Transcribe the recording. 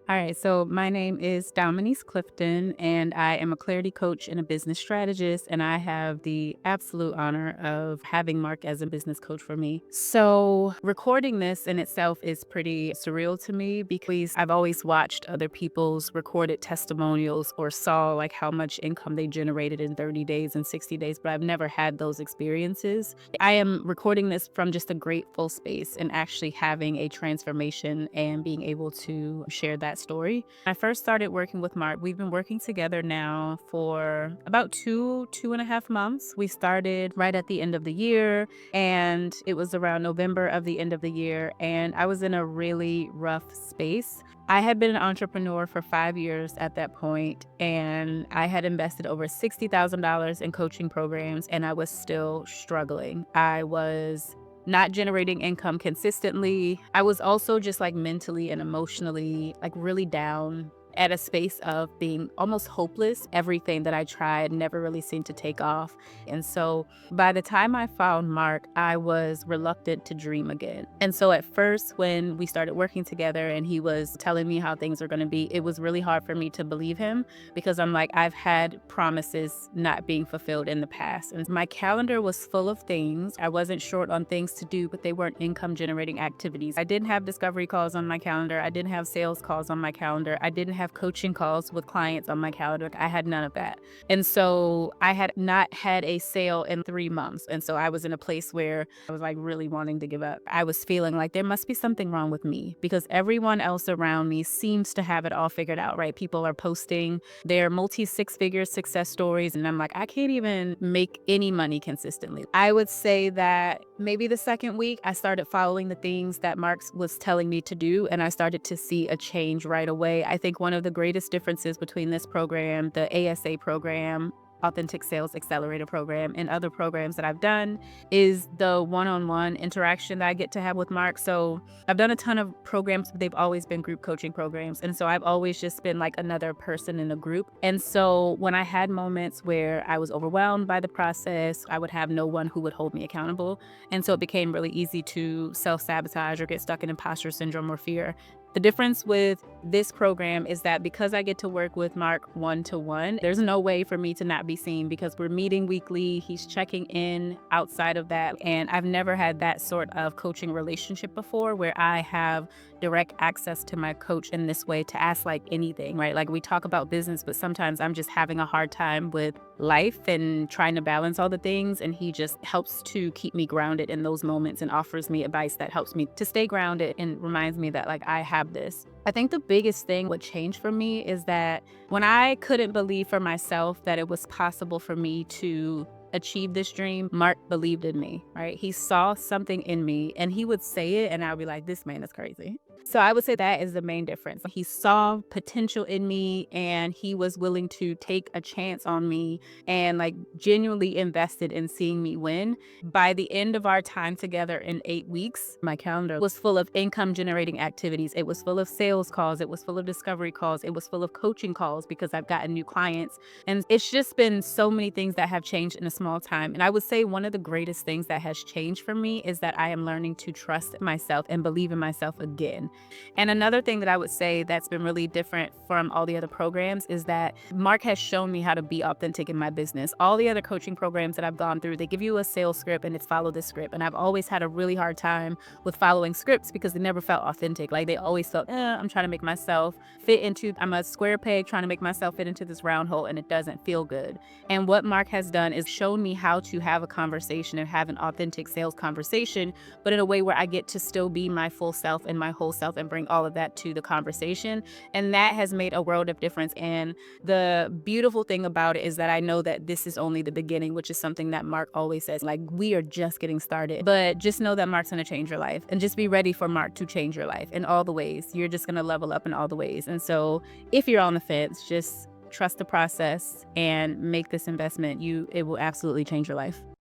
All right, so my name is Dominiece Clifton, and I am a clarity coach and a business strategist. And I have the absolute honor of having Mark as a business coach for me. So, recording this in itself is pretty surreal to me because I've always watched other people's recorded testimonials or saw like how much income they generated in 30 days and 60 days, but I've never had those experiences. I am recording this from just a grateful space and actually having a transformation and being able to share that story. I first started working with Mark. We've been working together now for about 2.5 months. We started right at the end of the year, and it was around November of the end of the year, and I was in a really rough space. I had been an entrepreneur for 5 years at that point, and I had invested over $60,000 in coaching programs, and I was still struggling. I was not generating income consistently. I was also just like mentally and emotionally like really down at a space of being almost hopeless. Everything that I tried never really seemed to take off. And so by the time I found Mark, I was reluctant to dream again. And so at first, when we started working together and he was telling me how things are going to be, it was really hard for me to believe him because I'm like, I've had promises not being fulfilled in the past. And my calendar was full of things. I wasn't short on things to do, but they weren't income generating activities. I didn't have discovery calls on my calendar. I didn't have sales calls on my calendar. I didn't have coaching calls with clients on my calendar. I had none of that. And so I had not had a sale in 3 months. And so I was in a place where I was like really wanting to give up. I was feeling like there must be something wrong with me because everyone else around me seems to have it all figured out, right? People are posting their multi six-figure success stories. And I'm like, I can't even make any money consistently. I would say that maybe the second week, I started following the things that Mark was telling me to do, and I started to see a change right away. I think one of the greatest differences between this program, the ASA program, Authentic Sales Accelerator program, and other programs that I've done is the one-on-one interaction that I get to have with Mark. So I've done a ton of programs, but they've always been group coaching programs. And so I've always just been like another person in a group. And so when I had moments where I was overwhelmed by the process, I would have no one who would hold me accountable. And so it became really easy to self-sabotage or get stuck in imposter syndrome or fear. The difference with this program is that because I get to work with Mark one-to-one, there's no way for me to not be seen because we're meeting weekly. He's checking in outside of that. And I've never had that sort of coaching relationship before where I have direct access to my coach in this way to ask like anything, right? Like we talk about business, but sometimes I'm just having a hard time with life and trying to balance all the things. And he just helps to keep me grounded in those moments and offers me advice that helps me to stay grounded and reminds me that like I have this. I think the biggest thing what changed for me is that when I couldn't believe for myself that it was possible for me to achieve this dream, Mark believed in me, right? He saw something in me and he would say it and I'll be like, this man is crazy. So I would say that is the main difference. He saw potential in me and he was willing to take a chance on me and like genuinely invested in seeing me win. By the end of our time together in 8 weeks, my calendar was full of income generating activities. It was full of sales calls. It was full of discovery calls. It was full of coaching calls because I've gotten new clients. And it's just been so many things that have changed in a small time. And I would say one of the greatest things that has changed for me is that I am learning to trust myself and believe in myself again. And another thing that I would say that's been really different from all the other programs is that Mark has shown me how to be authentic in my business. All the other coaching programs that I've gone through, they give you a sales script and it's follow this script. And I've always had a really hard time with following scripts because they never felt authentic. Like they always felt, I'm trying to make myself fit into, I'm a square peg trying to make myself fit into this round hole and it doesn't feel good. And what Mark has done is shown me how to have a conversation and have an authentic sales conversation, but in a way where I get to still be my full self and my whole self and bring all of that to the conversation. And that has made a world of difference. And the beautiful thing about it is that I know that this is only the beginning, which is something that Mark always says, like, we are just getting started. But just know that Mark's going to change your life and just be ready for Mark to change your life in all the ways. You're just going to level up in all the ways. And so if you're on the fence, just trust the process and make this investment. It will absolutely change your life.